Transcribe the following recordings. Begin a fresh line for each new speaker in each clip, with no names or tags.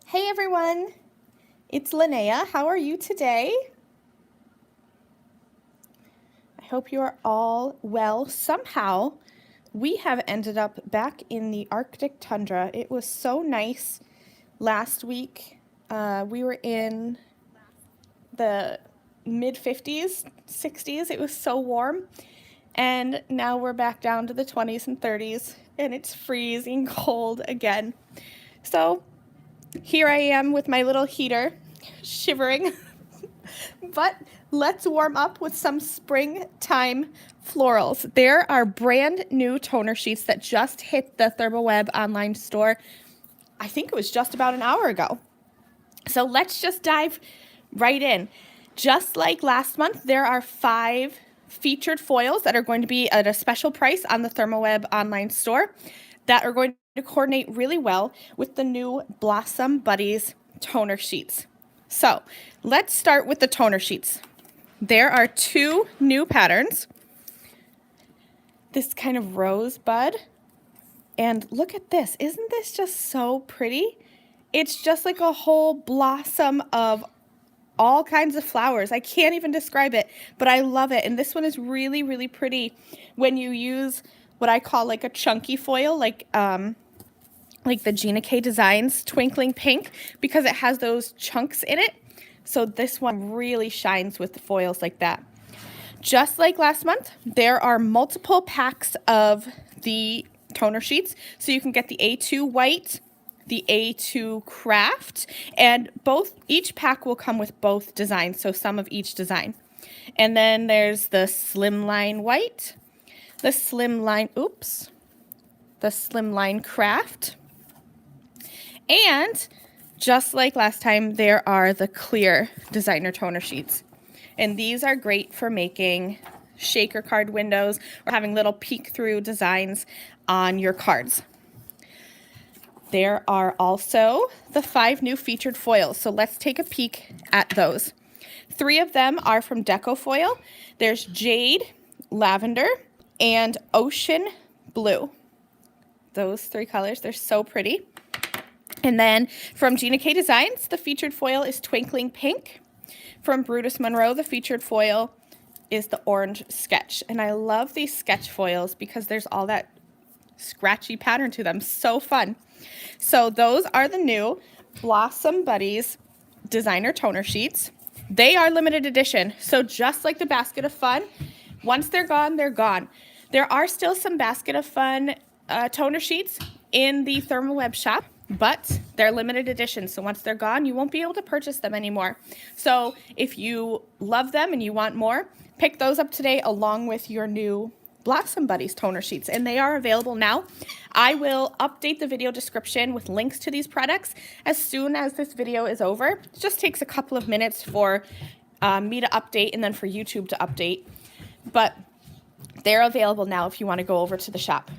Hey everyone, it's Lynnea. How are you today? I hope you are all well. Somehow we have ended up back in the Arctic tundra. It was so nice last week. We were in the mid 50s, 60s. It was so warm. And now we're back down to the 20s and 30s, and it's freezing cold again. So here I am with my little heater, shivering. But let's warm up with some springtime florals. There are brand new toner sheets that just hit the ThermOWeb online store. I think it was just about an hour ago. So let's just dive right in. Just like last month, there are 5 featured foils that are going to be at a special price on the ThermOWeb online store that are going to coordinate really well with the new Blossom Buddies toner sheets. So let's start with the toner sheets. There are 2 new patterns. This kind of rosebud. And look at this. Isn't this just so pretty? It's just like a whole blossom of all kinds of flowers. I can't even describe it, but I love it. And this one is really, really pretty when you use what I call like a chunky foil, like the Gina K Designs Twinkling Pink, because it has those chunks in it. So this one really shines with the foils like that. Just like last month, there are multiple packs of the toner sheets. So you can get the A2 white, the A2 craft, and each pack will come with both designs, so some of each design. And then there's the slimline white, the slimline craft, and just like last time, there are the clear designer toner sheets. And these are great for making shaker card windows or having little peek-through designs on your cards. There are also the 5 new featured foils. So let's take a peek at those. 3 of them are from Deco foil. There's Jade, Lavender, and Ocean Blue. Those 3 colors, they're so pretty. And then from Gina K Designs, the featured foil is Twinkling Pink. From Brutus Monroe, the featured foil is the Orange Sketch. And I love these sketch foils because there's all that scratchy pattern to them. So fun. So those are the new Blossom Buddies designer toner sheets. They are limited edition. So just like the Basket of Fun, once they're gone, they're gone. There are still some Basket of Fun toner sheets in the ThermOWeb shop, but they're limited edition. So once they're gone, you won't be able to purchase them anymore. So if you love them and you want more, pick those up today along with your new Blossom Buddies toner sheets, and they are available now. I will update the video description with links to these products as soon as this video is over. It just takes a couple of minutes for me to update and then for YouTube to update, but they're available now if you want to go over to the shop.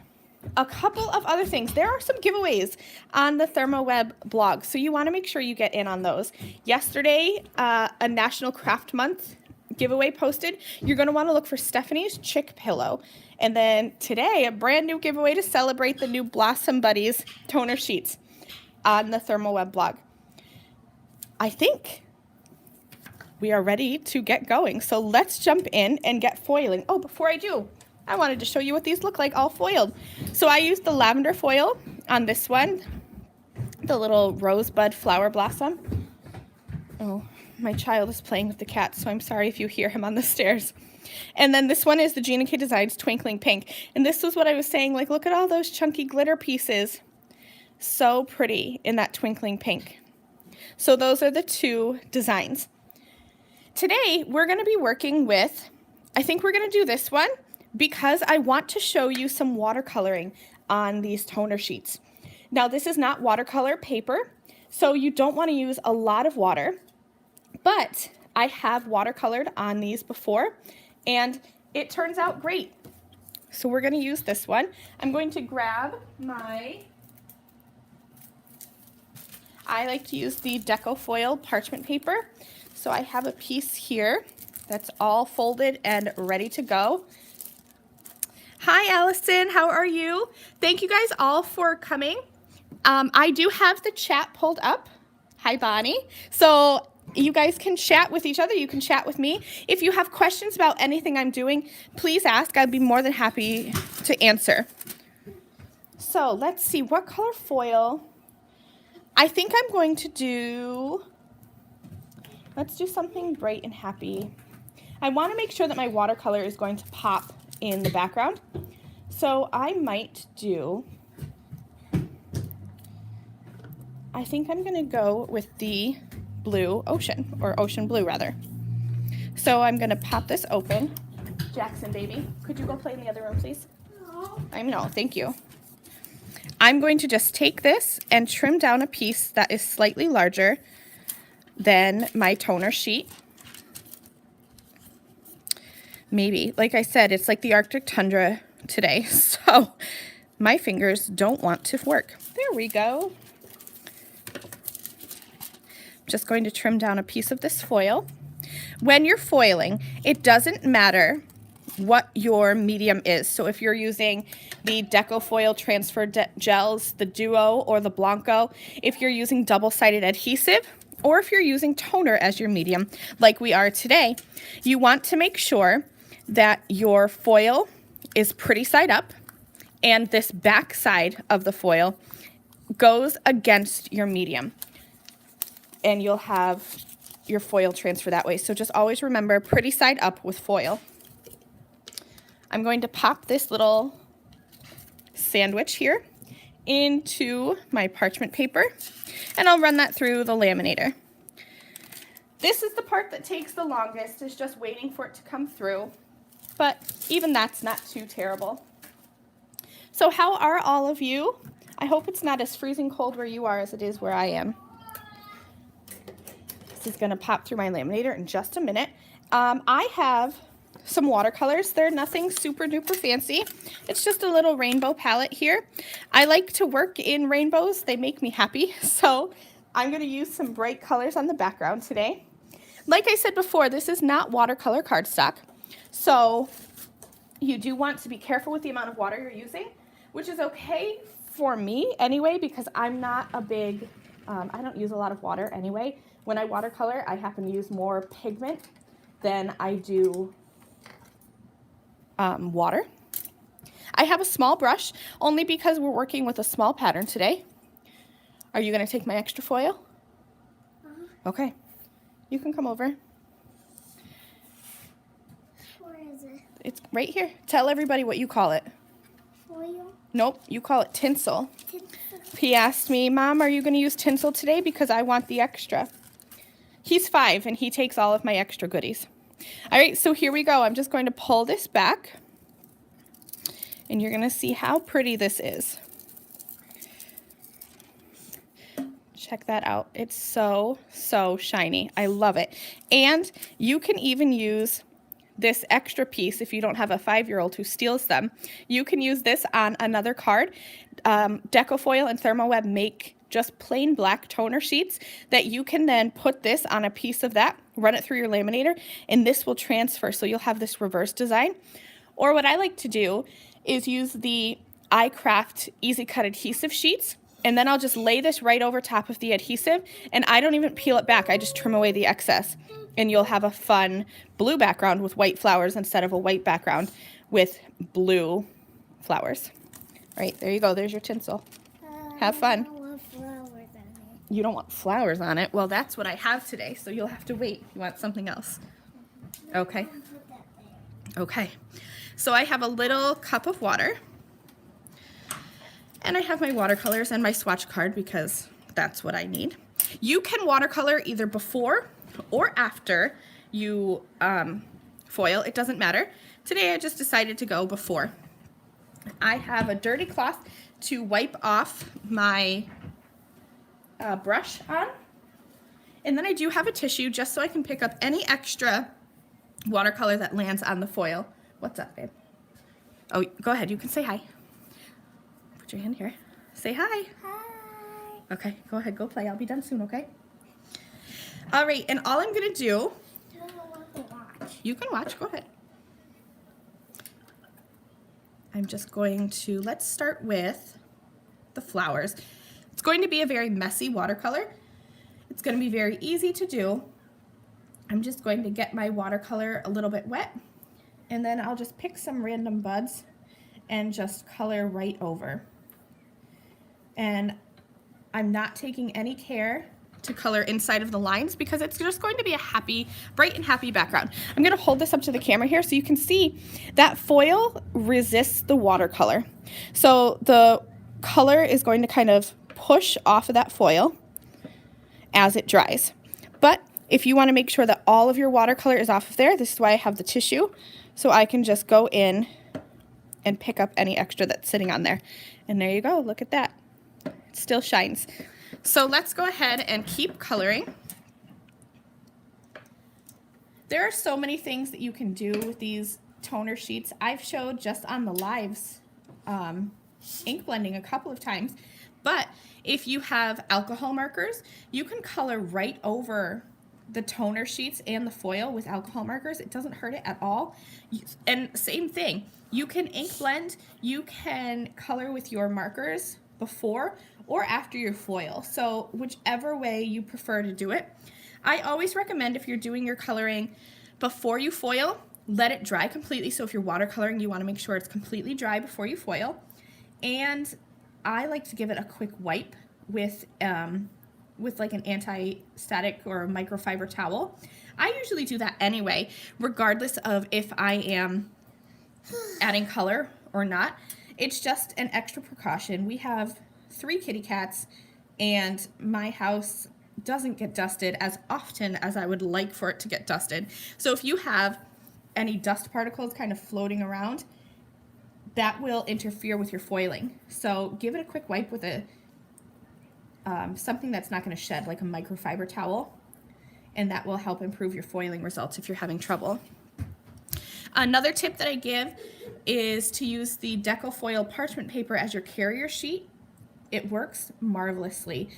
A couple of other things. There are some giveaways on the ThermOWeb blog, so you want to make sure you get in on those. Yesterday, a National Craft Month giveaway posted. You're going to want to look for Stephanie's Chick Pillow. And then today, a brand new giveaway to celebrate the new Blossom Buddies toner sheets on the ThermOWeb blog. I think we are ready to get going. So let's jump in and get foiling. Oh, before I do, I wanted to show you what these look like all foiled. So I used the lavender foil on this one, the little rosebud flower blossom. Oh, my child is playing with the cat, so I'm sorry if you hear him on the stairs. And then this one is the Gina K Designs Twinkling Pink. And this was what I was saying, like, look at all those chunky glitter pieces. So pretty in that twinkling pink. So those are the 2 designs. Today, we're going to be working with, I think we're going to do this one because I want to show you some watercoloring on these toner sheets. Now, this is not watercolor paper, so you don't want to use a lot of water. But I have watercolored on these before, and it turns out great. So we're going to use this one. I'm going to grab I like to use the Deco foil parchment paper. So I have a piece here that's all folded and ready to go. Hi, Allison. How are you? Thank you guys all for coming. I do have the chat pulled up Hi, Bonnie. So you guys can chat with each other. You can chat with me. If you have questions about anything I'm doing, please ask. I'd be more than happy to answer. So let's see, what color foil? I think I'm going to do, let's do something bright and happy. I want to make sure that my watercolor is going to pop in the background. So I might do, I think I'm going to go with the blue ocean, or ocean blue rather. So I'm going to pop this open. Jackson, baby, could you go play in the other room, please? No. I know, thank you. I'm going to just take this and trim down a piece that is slightly larger than my toner sheet. Maybe, like I said, it's like the Arctic tundra today, so my fingers don't want to work. There we go. Just going to trim down a piece of this foil. When you're foiling, it doesn't matter what your medium is. So if you're using the Deco foil transfer gels, the Duo or the Blanco, if you're using double-sided adhesive, or if you're using toner as your medium, like we are today, you want to make sure that your foil is pretty side up and this back side of the foil goes against your medium, and you'll have your foil transfer that way. So just always remember, pretty side up with foil. I'm going to pop this little sandwich here into my parchment paper, and I'll run that through the laminator. This is the part that takes the longest, is just waiting for it to come through, but even that's not too terrible. So how are all of you? I hope it's not as freezing cold where you are as it is where I am. This is going to pop through my laminator in just a minute. I have some watercolors. They're nothing super duper fancy. It's just a little rainbow palette here. I like to work in rainbows. They make me happy. So I'm going to use some bright colors on the background today. Like I said before, this is not watercolor cardstock. So you do want to be careful with the amount of water you're using, which is okay for me anyway, because I'm not a big, I don't use a lot of water anyway. When I watercolor, I happen to use more pigment than I do water. I have a small brush only because we're working with a small pattern today. Are you going to take my extra foil? Okay. You can come over.
Where is it?
It's right here. Tell everybody what you call it.
Foil?
Nope, you call it tinsel.
Tinsel.
He asked me, Mom, are you going to use tinsel today? Because I want the extra. He's 5 and he takes all of my extra goodies. All right, so here we go. I'm just going to pull this back and you're going to see how pretty this is. Check that out. It's so, so shiny. I love it. And you can even use this extra piece if you don't have a 5-year-old who steals them. You can use this on another card. Deco foil and ThermOWeb make just plain black toner sheets that you can then put this on a piece of that, run it through your laminator, and this will transfer. So you'll have this reverse design. Or what I like to do is use the iCraft Easy Cut adhesive sheets, and then I'll just lay this right over top of the adhesive, and I don't even peel it back. I just trim away the excess, and you'll have a fun blue background with white flowers instead of a white background with blue flowers. All right, there you go. There's your tinsel. Have fun.
I want flowers on it.
You don't want flowers on it? Well, that's what I have today, so you'll have to wait. You want something else? Okay.
Put that there.
Okay. So I have a little cup of water, and I have my watercolors and my swatch card because that's what I need. You can watercolor either before or after you foil. It doesn't matter. Today I just decided to go before. I have a dirty cloth to wipe off my brush on. And then I do have a tissue just so I can pick up any extra watercolor that lands on the foil. What's up, babe? Oh, go ahead. You can say hi. Put your hand here. Say hi.
Hi.
Okay, go ahead. Go play. I'll be done soon, okay? All right, and all I'm going to do...
I don't want to watch.
You can watch. Go ahead. I'm just going to... Let's start with the flowers. It's going to be a very messy watercolor. It's going to be very easy to do. I'm just going to get my watercolor a little bit wet, and then I'll just pick some random buds and just color right over. And I'm not taking any care to color inside of the lines because it's just going to be a happy, bright and happy background. I'm going to hold this up to the camera here so you can see that foil resists the watercolor. So the color is going to kind of push off of that foil as it dries. But if you want to make sure that all of your watercolor is off of there, this is why I have the tissue, so I can just go in and pick up any extra that's sitting on there. And there you go, look at that. It still shines. So let's go ahead and keep coloring. There are so many things that you can do with these toner sheets. I've showed just on the lives ink blending a couple of times, but if you have alcohol markers, you can color right over the toner sheets and the foil with alcohol markers. It doesn't hurt it at all. And same thing, you can ink blend, you can color with your markers before or after your foil. So whichever way you prefer to do it. I always recommend if you're doing your coloring before you foil, let it dry completely. So if you're watercoloring, you want to make sure it's completely dry before you foil. And I like to give it a quick wipe with like an anti-static or a microfiber towel. I usually do that anyway, regardless of if I am adding color or not. It's just an extra precaution. We have 3 kitty cats, and my house doesn't get dusted as often as I would like for it to get dusted. So if you have any dust particles kind of floating around, that will interfere with your foiling. So give it a quick wipe with a something that's not going to shed, like a microfiber towel, and that will help improve your foiling results if you're having trouble. Another tip that I give is to use the Deco foil parchment paper as your carrier sheet. It works marvelously.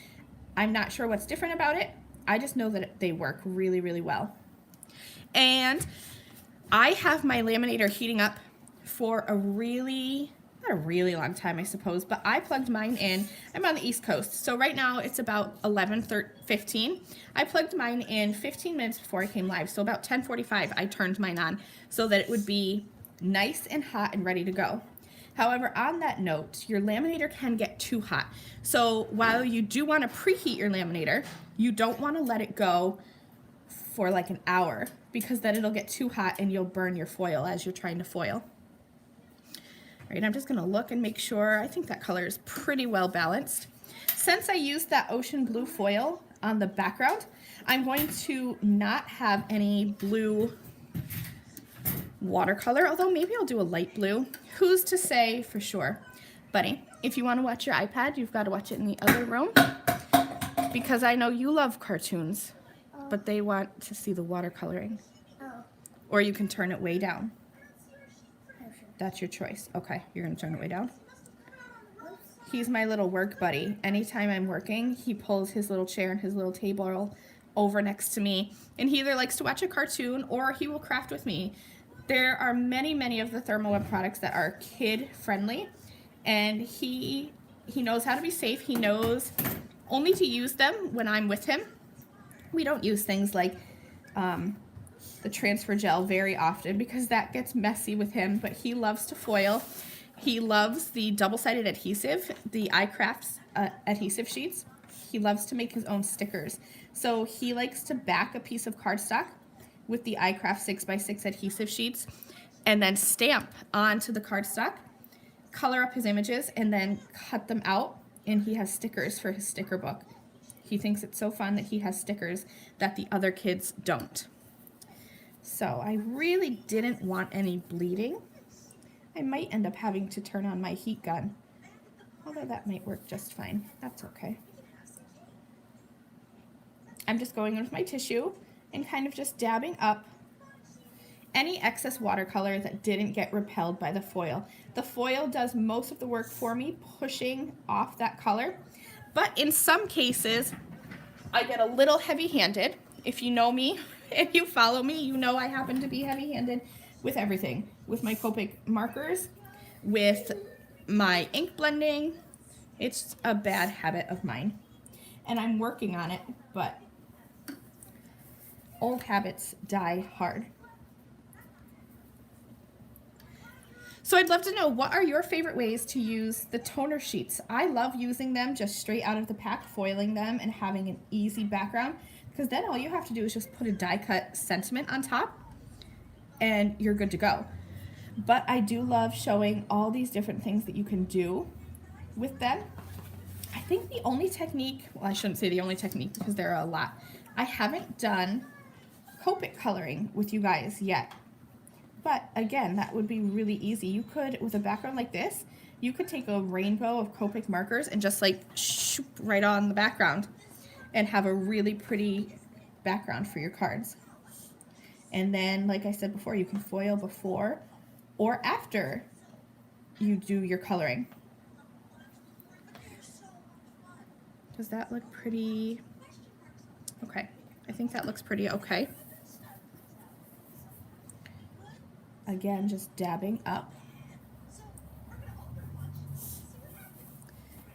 I'm not sure what's different about it. I just know that they work really, really well. And I have my laminator heating up for not a really long time, I suppose, but I plugged mine in. I'm on the East Coast, so right now it's about 11:15. I plugged mine in 15 minutes before I came live, so about 10:45 I turned mine on so that it would be nice and hot and ready to go. However, on that note, your laminator can get too hot. So while you do want to preheat your laminator, you don't want to let it go for like an hour, because then it'll get too hot and you'll burn your foil as you're trying to foil. All right, I'm just going to look and make sure. I think that color is pretty well balanced. Since I used that ocean blue foil on the background, I'm going to not have any blue watercolor, although maybe I'll do a light blue. Who's to say for sure? Buddy, if you want to watch your iPad, you've got to watch it in the other room, because I know you love cartoons, but they want to see the watercoloring. Or you can turn it way down. That's your choice. Okay, you're going to turn it way down. He's my little work buddy. Anytime I'm working, he pulls his little chair and his little table over next to me, and he either likes to watch a cartoon or he will craft with me. There are many, many of the ThermOWeb products that are kid-friendly, and he knows how to be safe. He knows only to use them when I'm with him. We don't use things like the transfer gel very often because that gets messy with him, but he loves to foil. He loves the double-sided adhesive, the iCrafts adhesive sheets. He loves to make his own stickers. So he likes to back a piece of cardstock with the iCraft 6x6 adhesive sheets and then stamp onto the cardstock, color up his images, and then cut them out, and he has stickers for his sticker book. He thinks it's so fun that he has stickers that the other kids don't. So I really didn't want any bleeding. I might end up having to turn on my heat gun, although that might work just fine. That's okay. I'm just going in with my tissue and kind of just dabbing up any excess watercolor that didn't get repelled by the foil. The foil does most of the work for me, pushing off that color. But in some cases, I get a little heavy-handed. If you know me, if you follow me, you know I happen to be heavy-handed with everything. With my Copic markers, with my ink blending. It's a bad habit of mine. And I'm working on it, but old habits die hard. So I'd love to know, what are your favorite ways to use the toner sheets? I love using them just straight out of the pack, foiling them and having an easy background, because then all you have to do is just put a die cut sentiment on top and you're good to go. But I do love showing all these different things that you can do with them. I think the only technique, well, I shouldn't say the only technique because there are a lot. I haven't done Copic coloring with you guys yet. But again, that would be really easy. You could, with a background like this, you could take a rainbow of Copic markers and just like shoop right on the background and have a really pretty background for your cards. And then, like I said before, you can foil before or after you do your coloring. Does that look pretty? Okay, I think that looks pretty okay. Again, just dabbing up.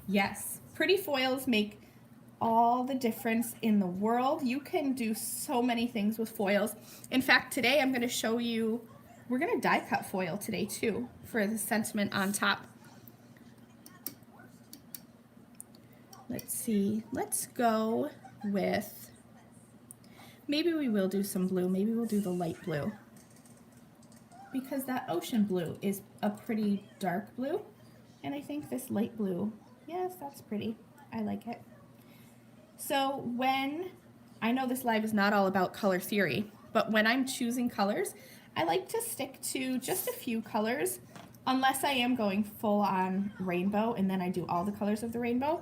Yes, pretty foils make all the difference in the world. You can do so many things with foils. In fact, today I'm going to show you, we're going to die cut foil today too for the sentiment on top. Let's see, let's go with, maybe we will do some blue, maybe we'll do the light blue, because that ocean blue is a pretty dark blue, and I think this light blue, yes, that's pretty. I like it. So when, I know this live is not all about color theory, but when I'm choosing colors, I like to stick to just a few colors, unless I am going full on rainbow, and then I do all the colors of the rainbow.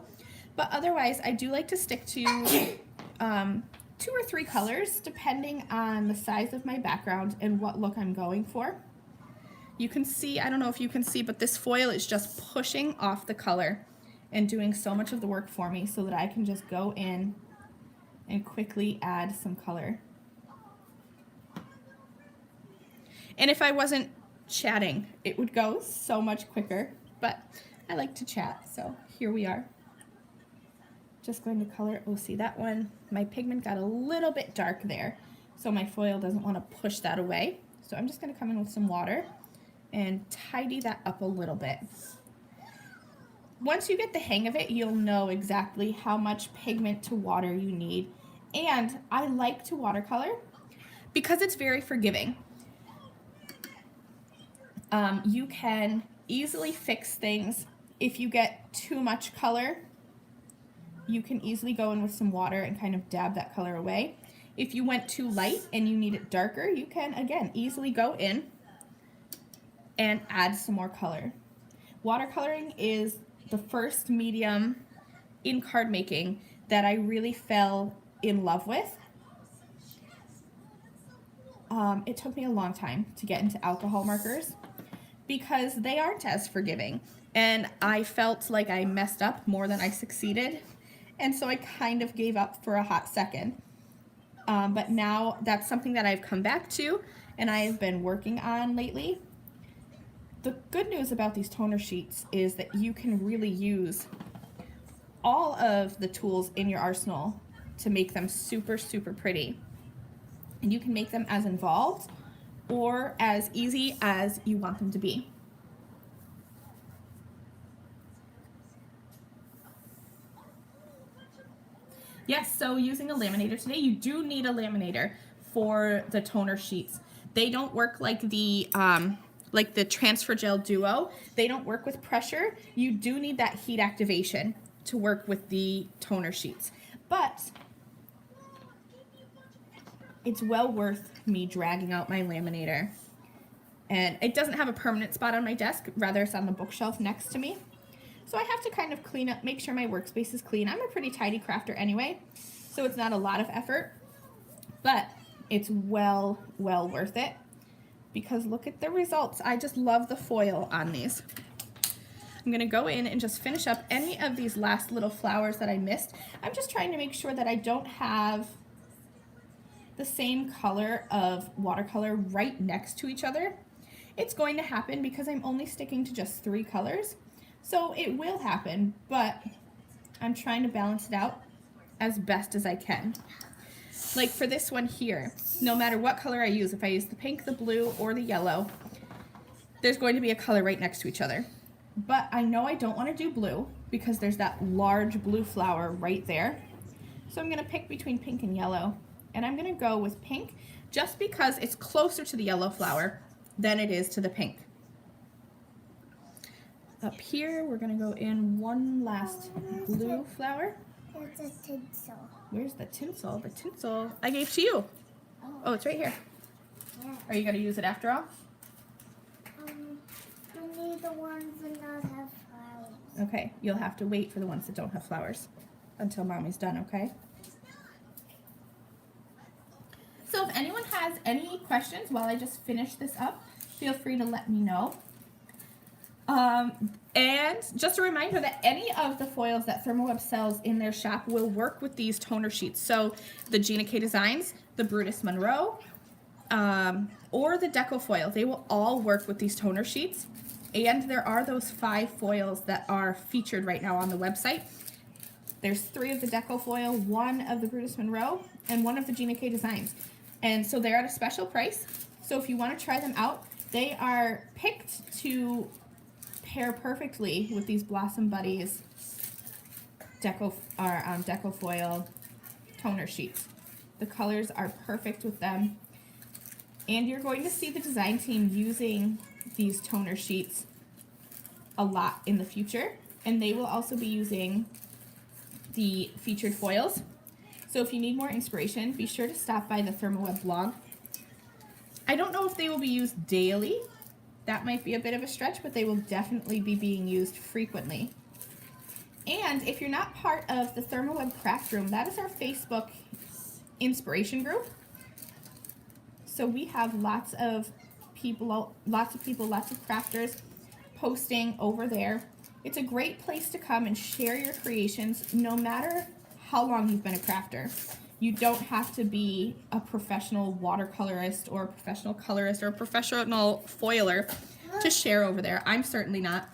But otherwise, I do like to stick to 2 or 3 colors, depending on the size of my background and what look I'm going for. You can see, I don't know if you can see, but this foil is just pushing off the color and doing so much of the work for me so that I can just go in and quickly add some color. And if I wasn't chatting, it would go so much quicker, but I like to chat, so here we are. Just going to color, oh, see that one, my pigment got a little bit dark there, so my foil doesn't want to push that away. So I'm just going to come in with some water and tidy that up a little bit. Once you get the hang of it, you'll know exactly how much pigment to water you need. And I like to watercolor because it's very forgiving. You can easily fix things. If you get too much color, you can easily go in with some water and kind of dab that color away. If you went too light and you need it darker, you can, again, easily go in and add some more color. Watercoloring is the first medium in card making that I really fell in love with. It took me a long time to get into alcohol markers because they aren't as forgiving, and I felt like I messed up more than I succeeded, and so I kind of gave up for a hot second. But now that's something that I've come back to and I have been working on lately. The good news about these toner sheets is that you can really use all of the tools in your arsenal to make them super, super pretty. And you can make them as involved or as easy as you want them to be. Yes, so using a laminator today, you do need a laminator for the toner sheets. They don't work like the Transfer Gel Duo. They don't work with pressure. You do need that heat activation to work with the toner sheets. But it's well worth me dragging out my laminator. And it doesn't have a permanent spot on my desk, rather it's on the bookshelf next to me. So I have to kind of clean up, make sure my workspace is clean. I'm a pretty tidy crafter anyway, so it's not a lot of effort, but it's well worth it because look at the results. I just love the foil on these. I'm gonna go in and just finish up any of these last little flowers that I missed. I'm just trying to make sure that I don't have the same color of watercolor right next to each other. It's going to happen because I'm only sticking to just 3 colors. So it will happen, but I'm trying to balance it out as best as I can. Like for this one here, no matter what color I use, if I use the pink, the blue, or the yellow, there's going to be a color right next to each other. But I know I don't want to do blue because there's that large blue flower right there. So I'm going to pick between pink and yellow. And I'm going to go with pink just because it's closer to the yellow flower than it is to the pink. Up here, we're going to go in one last blue flower.
There's a tinsel.
Where's the tinsel? The tinsel I gave to you. Oh, it's right here.
Yeah.
Are you going to use it after all?
We need the ones that not have flowers.
Okay, you'll have to wait for the ones that don't have flowers until Mommy's done, okay? So if anyone has any questions while I just finish this up, feel free to let me know. And just a reminder that any of the foils that ThermOWeb sells in their shop will work with these toner sheets. So the Gina K Designs, the Brutus Monroe, or the Deco foil, they will all work with these toner sheets. And there are those 5 foils that are featured right now on the website. There's 3 of the Deco foil, 1 of the Brutus Monroe, and 1 of the Gina K Designs. And so they're at a special price. So if you want to try them out, they are picked to pair perfectly with these Blossom Buddies Deco foil toner sheets. The colors are perfect with them. And you're going to see the design team using these toner sheets a lot in the future. And they will also be using the featured foils. So if you need more inspiration, be sure to stop by the ThermOWeb blog. I don't know if they will be used daily. That might be a bit of a stretch, but they will definitely be being used frequently. And if you're not part of the ThermOWeb Craft Room, that is our Facebook inspiration group. So we have lots of people, lots of crafters posting over there. It's a great place to come and share your creations no matter how long you've been a crafter. You don't have to be a professional watercolorist or a professional colorist or a professional foiler to share over there. I'm certainly not.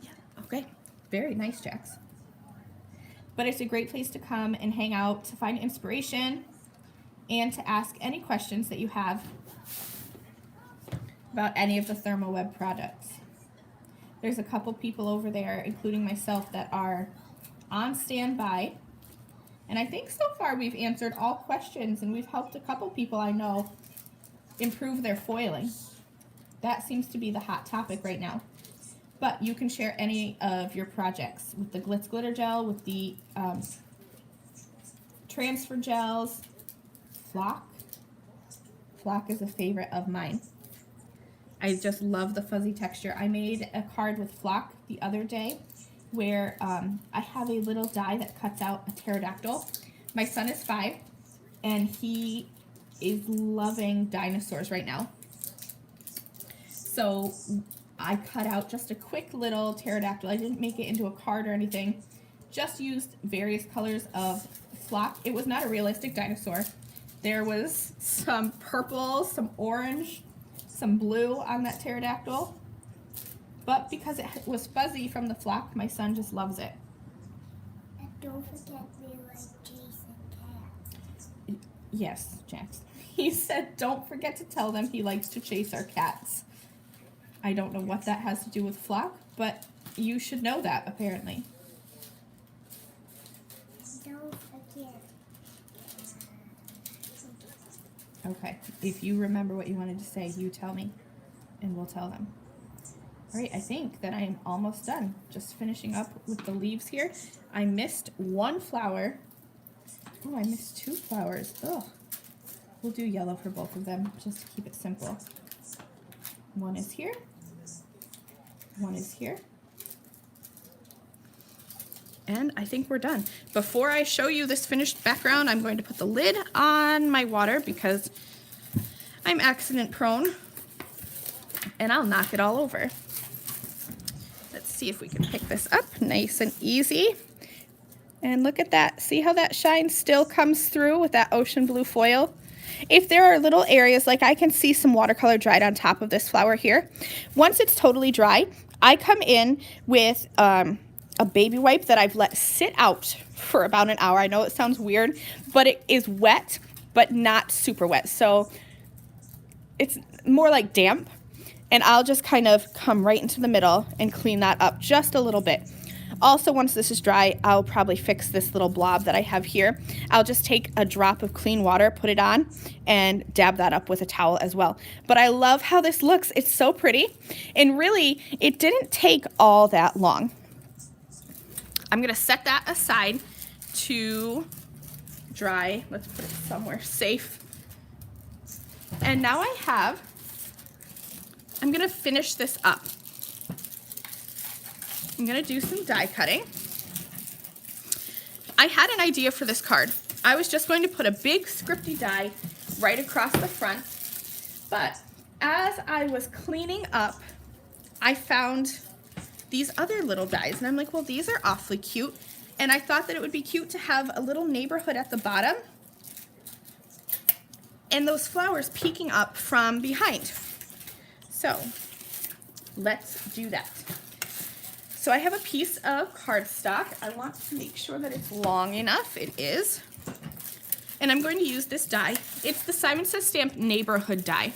Yeah, okay, very nice, Jax. But it's a great place to come and hang out, to find inspiration, and to ask any questions that you have about any of the ThermOWeb products. There's a couple people over there, including myself, that are on standby. And I think so far we've answered all questions and we've helped a couple people I know improve their foiling. That seems to be the hot topic right now. But you can share any of your projects with the Glitz Glitter Gel, with the transfer gels, Flock. Flock is a favorite of mine. I just love the fuzzy texture. I made a card with Flock the other day where I have a little die that cuts out a pterodactyl. My son is 5 and he is loving dinosaurs right now. So I cut out just a quick little pterodactyl. I didn't make it into a card or anything. Just used various colors of Flock. It was not a realistic dinosaur. There was some purple, some orange, some blue on that pterodactyl. But because it was fuzzy from the Flock, my son just loves it.
And don't forget we like chasing cats.
Yes, Jax. He said don't forget to tell them he likes to chase our cats. I don't know what that has to do with Flock, but you should know that, apparently.
Don't forget.
Okay, if you remember what you wanted to say, you tell me, and we'll tell them. All right, I think that I am almost done. Just finishing up with the leaves here. I missed 1 flower. Oh, I missed 2 flowers. Ugh. We'll do yellow for both of them, just to keep it simple. 1 is here. 1 is here. And I think we're done. Before I show you this finished background, I'm going to put the lid on my water because I'm accident prone. And I'll knock it all over. Let's see if we can pick this up nice and easy. And look at that. See how that shine still comes through with that ocean blue foil? If there are little areas, like I can see some watercolor dried on top of this flower here. Once it's totally dry, I come in with a baby wipe that I've let sit out for about an hour. I know it sounds weird, but it is wet, but not super wet. So it's more like damp. And I'll just kind of come right into the middle and clean that up just a little bit. Also, once this is dry, I'll probably fix this little blob that I have here. I'll just take a drop of clean water, put it on, and dab that up with a towel as well. But I love how this looks. It's so pretty. And really, it didn't take all that long. I'm gonna set that aside to dry. Let's put it somewhere safe. And now I'm gonna finish this up. I'm gonna do some die cutting. I had an idea for this card. I was just going to put a big scripty die right across the front, but as I was cleaning up, I found these other little dies, and I'm like, well, these are awfully cute, and I thought that it would be cute to have a little neighborhood at the bottom and those flowers peeking up from behind. So let's do that. So I have a piece of cardstock. I want to make sure that it's long enough. It is. And I'm going to use this die. It's the Simon Says Stamp Neighborhood die.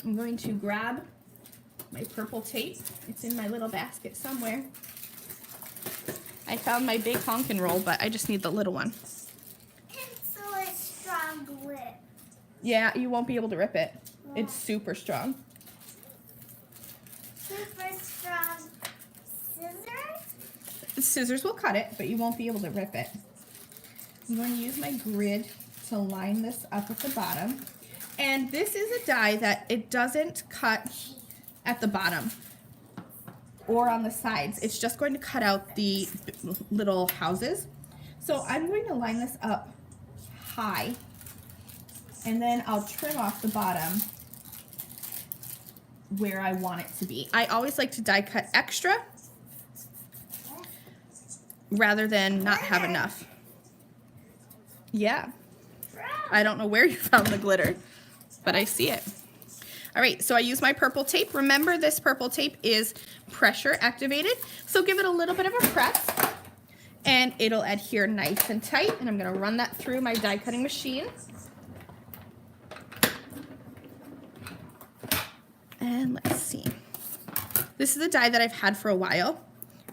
I'm going to grab my purple tape. It's in my little basket somewhere. I found my big honkin' roll, but I just need the little one.
Pencil is strong grip.
Yeah, you won't be able to rip it. It's super strong.
Super strong scissors?
Scissors will cut it, but you won't be able to rip it. I'm going to use my grid to line this up at the bottom. And this is a die that it doesn't cut at the bottom or on the sides. It's just going to cut out the little houses. So I'm going to line this up high, and then I'll trim off the bottom where I want it to be. I always like to die cut extra rather than not have enough. Yeah. I don't know where you found the glitter, but I see it. All right, so I use my purple tape. Remember, this purple tape is pressure activated, so give it a little bit of a press and it'll adhere nice and tight. And I'm gonna run that through my die cutting machine. And let's see. This is a die that I've had for a while,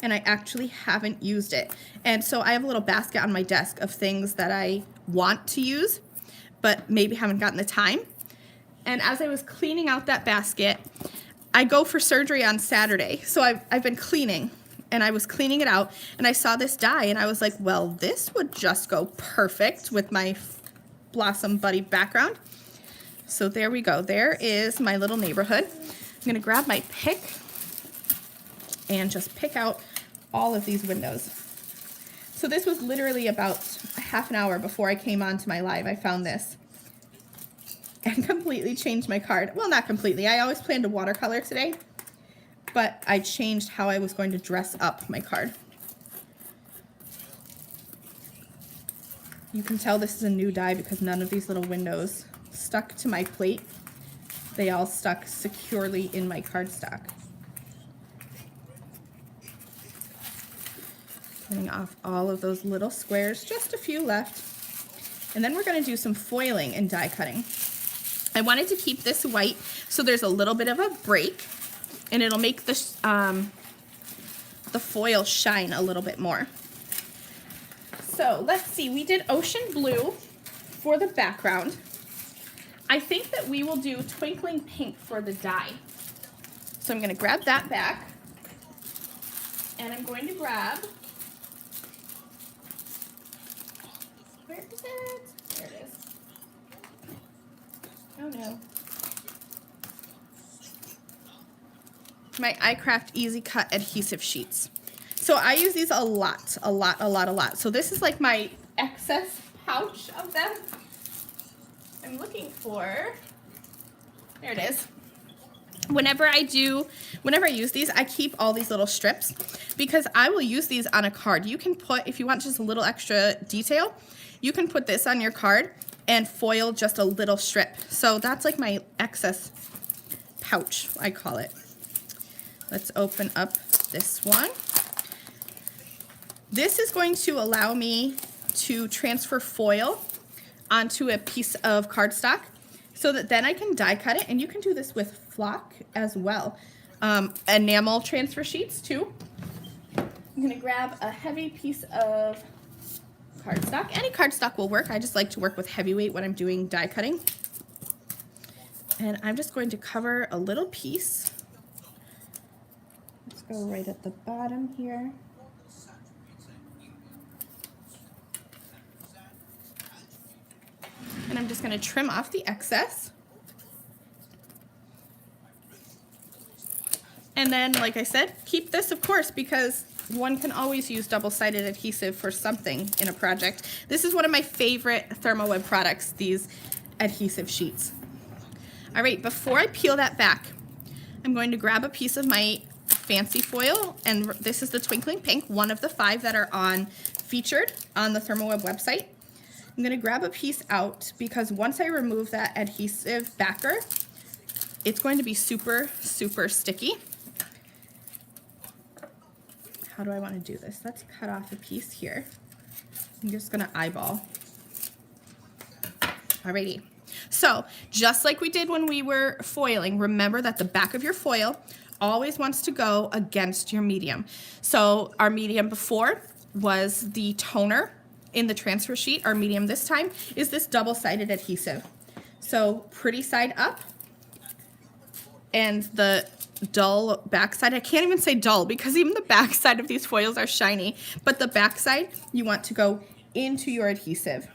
and I actually haven't used it. And so I have a little basket on my desk of things that I want to use, but maybe haven't gotten the time. And as I was cleaning out that basket, I go for surgery on Saturday. So I've been cleaning, and I was cleaning it out, and I saw this die, and I was like, well, this would just go perfect with my Blossom Buddy background. So there we go. There is my little neighborhood. I'm gonna grab my pick and just pick out all of these windows. So this was literally about a half an hour before I came on to my live. I found this and completely changed my card. Well, not completely. I always planned to watercolor today, but I changed how I was going to dress up my card. You can tell this is a new die because none of these little windows stuck to my plate. They all stuck securely in my cardstock. Cutting off all of those little squares, just a few left. And then we're going to do some foiling and die cutting. I wanted to keep this white so there's a little bit of a break, and it'll make the foil shine a little bit more. So let's see, we did ocean blue for the background. I think that we will do twinkling pink for the die. So I'm going to grab that back, and I'm going to grab, where is it? There it is. Oh no. My iCraft Easy Cut adhesive sheets. So I use these a lot. So this is like my excess pouch of them. I'm looking for, there it is. Whenever I use these, I keep all these little strips because I will use these on a card. You can put, if you want just a little extra detail, you can put this on your card and foil just a little strip. So that's like my excess pouch, I call it. Let's open up this one. This is going to allow me to transfer foil onto a piece of cardstock so that then I can die cut it, and you can do this with flock as well. Enamel transfer sheets too. I'm gonna grab a heavy piece of cardstock. Any cardstock will work. I just like to work with heavyweight when I'm doing die cutting. And I'm just going to cover a little piece. Let's go right at the bottom here. And I'm just going to trim off the excess. And then, like I said, keep this, of course, because one can always use double-sided adhesive for something in a project. This is one of my favorite ThermOWeb products, these adhesive sheets. All right, before I peel that back, I'm going to grab a piece of my fancy foil, and this is the Twinkling Pink, one of the 5 that are featured on the ThermOWeb website. I'm going to grab a piece out because once I remove that adhesive backer, it's going to be super, super sticky. How do I want to do this? Let's cut off a piece here. I'm just going to eyeball. Alrighty. So, just like we did when we were foiling, remember that the back of your foil always wants to go against your medium. So, our medium before was the toner in the transfer sheet. Our medium this time is this double-sided adhesive. So, pretty side up, and the dull backside. I can't even say dull because even the backside of these foils are shiny, but the backside you want to go into your adhesive.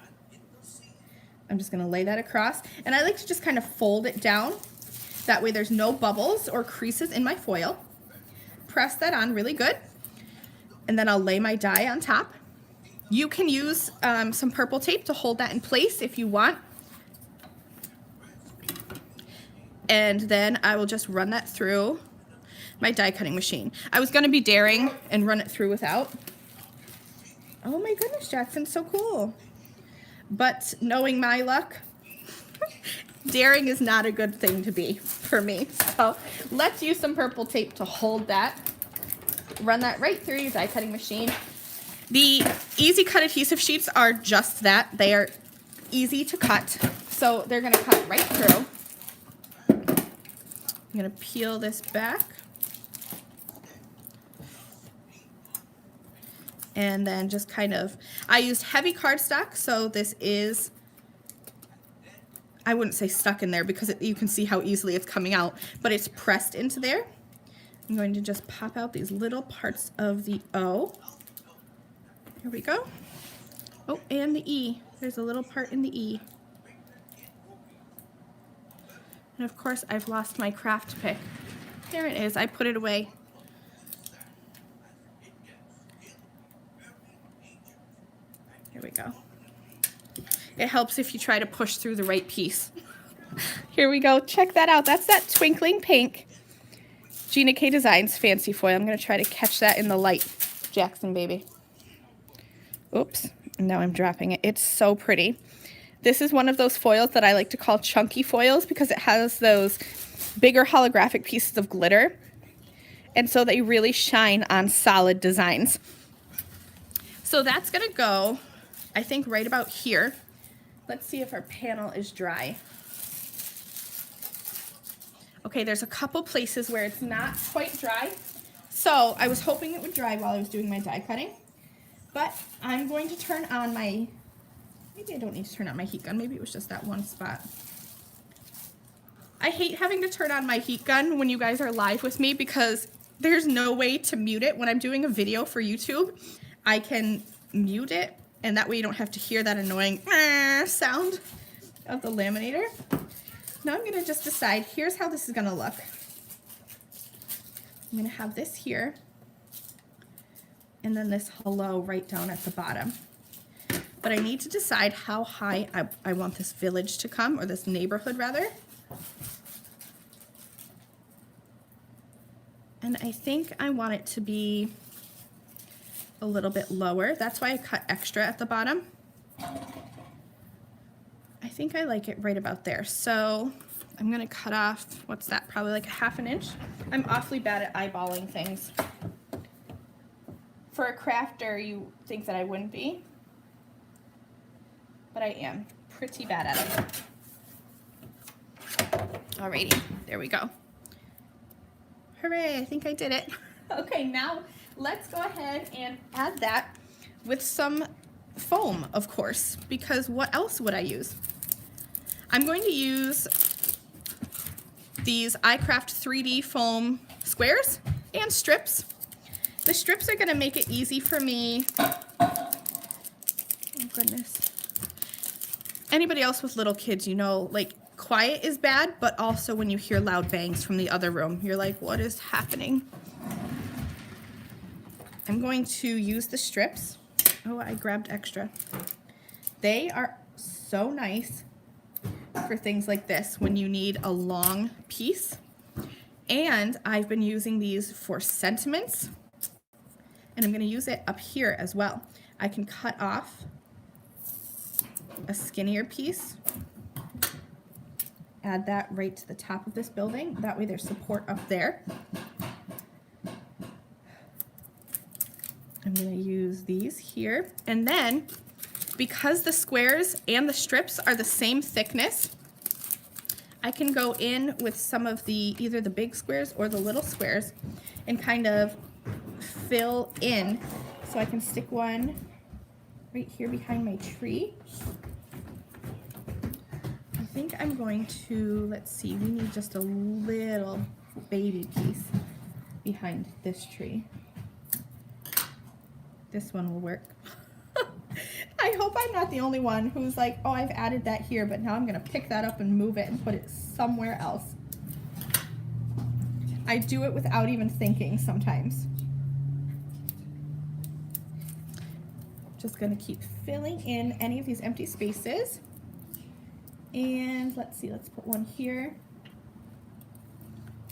I'm just going to lay that across, and I like to just kind of fold it down. That way there's no bubbles or creases in my foil. Press that on really good, and then I'll lay my die on top. You can use some purple tape to hold that in place if you want. And then I will just run that through my die cutting machine. I was going to be daring and run it through without. Oh my goodness, Jackson, so cool. But knowing my luck, daring is not a good thing to be for me. So let's use some purple tape to hold that. Run that right through your die cutting machine. The Easy Cut adhesive sheets are just that. They are easy to cut. So they're going to cut right through. I'm going to peel this back. And then just kind of, I used heavy cardstock, so this is, I wouldn't say stuck in there because you can see how easily it's coming out, but it's pressed into there. I'm going to just pop out these little parts of the O. Here we go. Oh, and the E. There's a little part in the E. And of course, I've lost my craft pick. There it is. I put it away. Here we go. It helps if you try to push through the right piece. Here we go. Check that out. That's that Twinkling Pink Gina K Designs fancy foil. I'm going to try to catch that in the light, Jackson baby. Oops. Now I'm dropping it. It's so pretty. This is one of those foils that I like to call chunky foils because it has those bigger holographic pieces of glitter. And so they really shine on solid designs. So that's going to go, I think, right about here. Let's see if our panel is dry. Okay, there's a couple places where it's not quite dry. So I was hoping it would dry while I was doing my die cutting. But I'm going to turn on my, maybe I don't need to turn on my heat gun. Maybe it was just that one spot. I hate having to turn on my heat gun when you guys are live with me because there's no way to mute it. When I'm doing a video for YouTube, I can mute it, and that way you don't have to hear that annoying sound of the laminator. Now I'm going to just decide, here's how this is going to look. I'm going to have this here, and then this hello right down at the bottom. But I need to decide how high I want this village to come, or this neighborhood rather. And I think I want it to be a little bit lower. That's why I cut extra at the bottom. I think I like it right about there. So I'm gonna cut off, what's that, probably like a 1/2 inch. I'm awfully bad at eyeballing things. For a crafter, you think that I wouldn't be, but I am pretty bad at it. Alrighty, there we go. Hooray, I think I did it. Okay, now let's go ahead and add that with some foam, of course, because what else would I use? I'm going to use these iCraft 3D foam squares and strips. The strips are gonna make it easy for me. Oh goodness. Anybody else with little kids, you know, like quiet is bad, but also when you hear loud bangs from the other room, you're like, what is happening? I'm going to use the strips. Oh, I grabbed extra. They are so nice for things like this when you need a long piece. And I've been using these for sentiments, and I'm going to use it up here as well. I can cut off a skinnier piece, add that right to the top of this building. That way there's support up there. I'm going to use these here. And then, because the squares and the strips are the same thickness, I can go in with some of the, either the big squares or the little squares, and kind of fill in. So I can stick one right here behind my tree. I think I'm going to, let's see, we need just a little baby piece behind this tree. This one will work. I hope I'm not the only one who's like, oh, I've added that here, but now I'm gonna pick that up and move it and put it somewhere else. I do it without even thinking sometimes. Just gonna keep filling in any of these empty spaces. And let's see, let's put one here.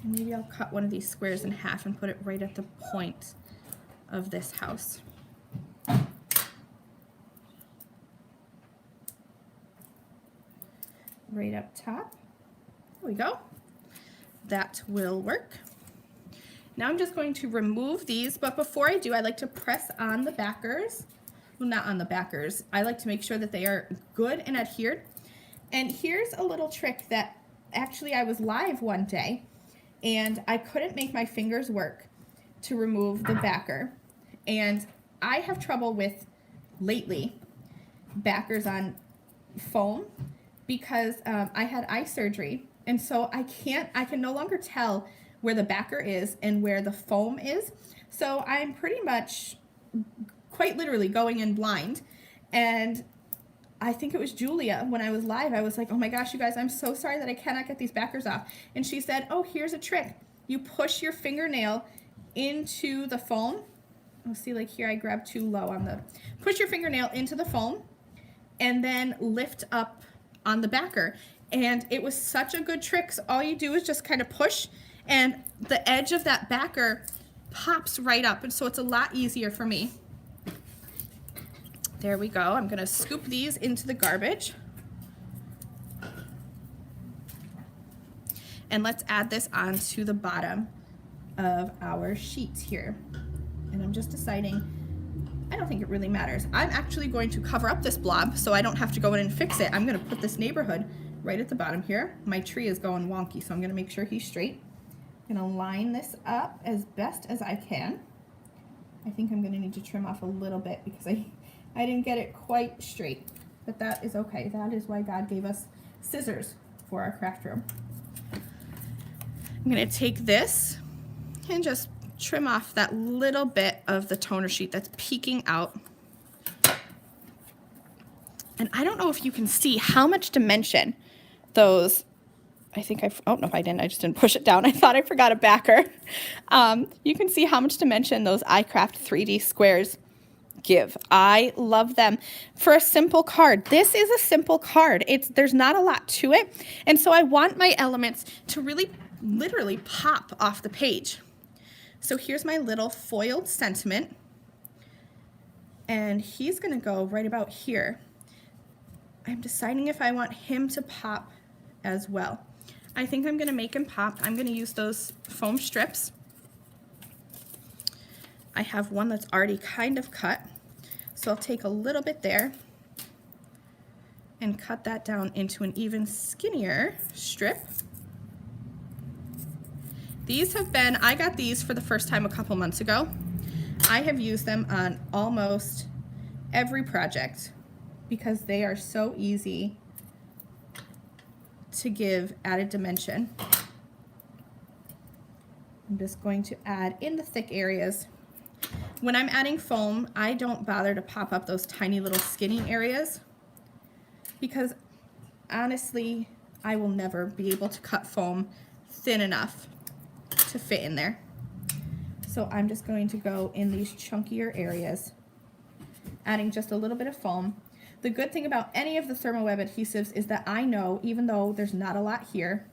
And maybe I'll cut one of these squares in half and put it right at the point of this house. Right up top. There we go. That will work. Now I'm just going to remove these, but before I do, I like to press on the backers. Well, not on the backers. I like to make sure that they are good and adhered. And here's a little trick that actually I was live one day and I couldn't make my fingers work to remove the backer. And I have trouble with, lately, backers on foam because I had eye surgery. And so I can no longer tell where the backer is and where the foam is. So I'm pretty much, quite literally, going in blind. And I think it was Julia, when I was live, I was like, oh my gosh, you guys, I'm so sorry that I cannot get these backers off. And she said, oh, here's a trick. You push your fingernail into the foam. Oh, see, like here I grabbed too low on the, push your fingernail into the foam and then lift up on the backer. And it was such a good trick. So all you do is just kind of push and the edge of that backer pops right up. And so it's a lot easier for me. There we go. I'm gonna scoop these into the garbage. And let's add this onto the bottom of our sheets here. And I'm just deciding, I don't think it really matters. I'm actually going to cover up this blob so I don't have to go in and fix it. I'm gonna put this neighborhood right at the bottom here. My tree is going wonky, so I'm gonna make sure he's straight. I'm gonna line this up as best as I can. I think I'm gonna need to trim off a little bit because I didn't get it quite straight, but that is okay. That is why God gave us scissors for our craft room. I'm gonna take this and just trim off that little bit of the toner sheet that's peeking out. And I don't know if you can see how much dimension those, I think oh no, I didn't, I just didn't push it down. I thought I forgot a backer. You can see how much dimension those iCraft 3D squares give. I love them for a simple card. This is a simple card. There's not a lot to it. And so I want my elements to really literally pop off the page. So here's my little foiled sentiment. And he's gonna go right about here. I'm deciding if I want him to pop as well. I think I'm gonna make him pop. I'm gonna use those foam strips. I have one that's already kind of cut. So I'll take a little bit there and cut that down into an even skinnier strip. These have been, I got these for the first time a couple months ago. I have used them on almost every project because they are so easy to give added dimension. I'm just going to add in the thick areas. When I'm adding foam, I don't bother to pop up those tiny little skinny areas because honestly, I will never be able to cut foam thin enough to fit in there. So I'm just going to go in these chunkier areas, adding just a little bit of foam. The good thing about any of the ThermOWeb adhesives is that I know, even though there's not a lot here,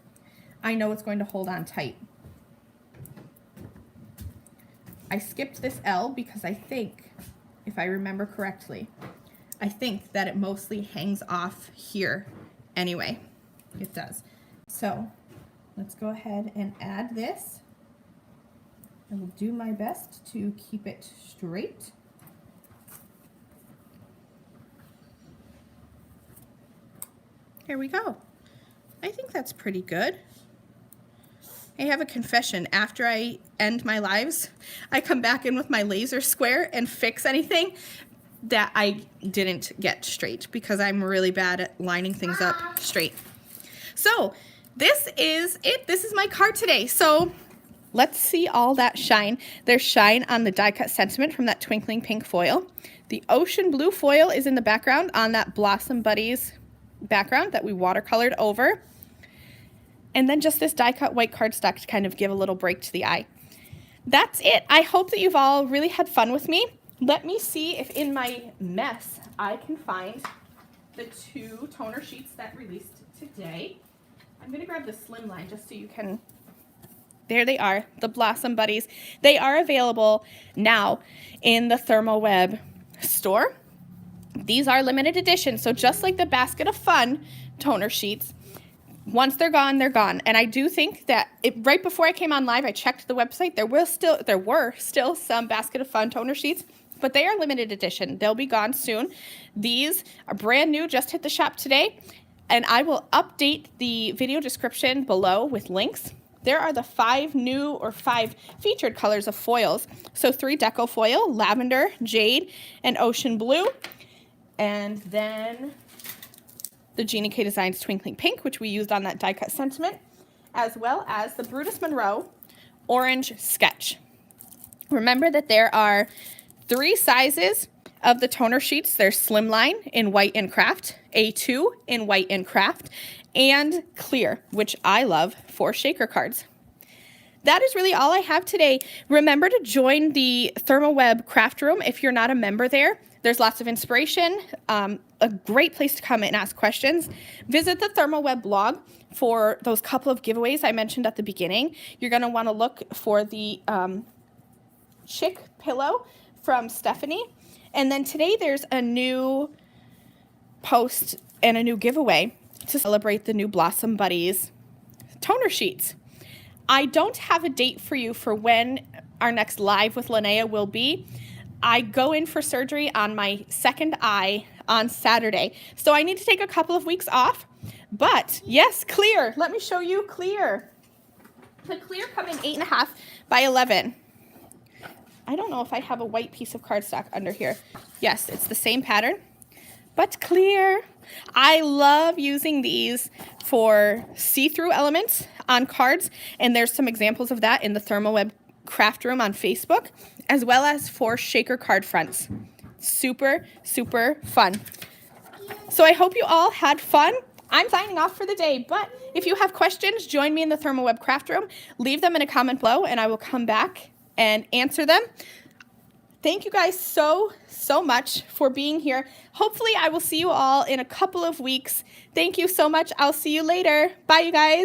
I know it's going to hold on tight. I skipped this L because I think, if I remember correctly, I think that it mostly hangs off here anyway. It does. So let's go ahead and add this. I will do my best to keep it straight. Here we go. I think that's pretty good. I have a confession. After I end my lives, I come back in with my laser square and fix anything that I didn't get straight because I'm really bad at lining things up straight. So this is it. This is my card today. So let's see all that shine. There's shine on the die cut sentiment from that twinkling pink foil. The ocean blue foil is in the background on that Blossom Buddies background that we watercolored over. And then just this die cut white cardstock to kind of give a little break to the eye. That's it. I hope that you've all really had fun with me. Let me see if in my mess I can find the 2 toner sheets that released today. I'm going to grab the slim line just so you can... There they are, the Blossom Buddies. They are available now in the ThermOWeb store. These are limited edition, so just like the Basket of Fun toner sheets, once they're gone, they're gone. And I do think that right before I came on live, I checked the website. There were still some Basket of Fun toner sheets, but they are limited edition. They'll be gone soon. These are brand new, just hit the shop today, and I will update the video description below with links. There are the 5 featured colors of foils. So 3 Deco foil, lavender, jade, and ocean blue. And then the Jeannie K Designs Twinkling Pink, which we used on that die cut sentiment, as well as the Brutus Monroe Orange Sketch. Remember that there are 3 sizes of the toner sheets. There's Slimline in white and craft, A2 in white and craft, and clear, which I love for shaker cards. That is really all I have today. Remember to join the ThermOWeb craft room if you're not a member there. There's lots of inspiration, a great place to come and ask questions. Visit the ThermOWeb blog for those couple of giveaways I mentioned at the beginning. You're going to want to look for the chick pillow from Stephanie. And then today there's a new post and a new giveaway to celebrate the new Blossom Buddies toner sheets. I don't have a date for you for when our next live with Lynnea will be. I go in for surgery on my second eye on Saturday, so I need to take a couple of weeks off. But yes, clear. Let me show you clear. The clear come in 8.5 by 11. I don't know if I have a white piece of cardstock under here. Yes, it's the same pattern, but clear. I love using these for see-through elements on cards, and there's some examples of that in the ThermOWeb craft room on Facebook, as well as for shaker card fronts. Super, super fun. So I hope you all had fun. I'm signing off for the day, but if you have questions, join me in the ThermOWeb craft room. Leave them in a comment below, and I will come back and answer them. Thank you guys so much for being here. Hopefully I will see you all in a couple of weeks. Thank you so much. I'll see you later. Bye, you guys.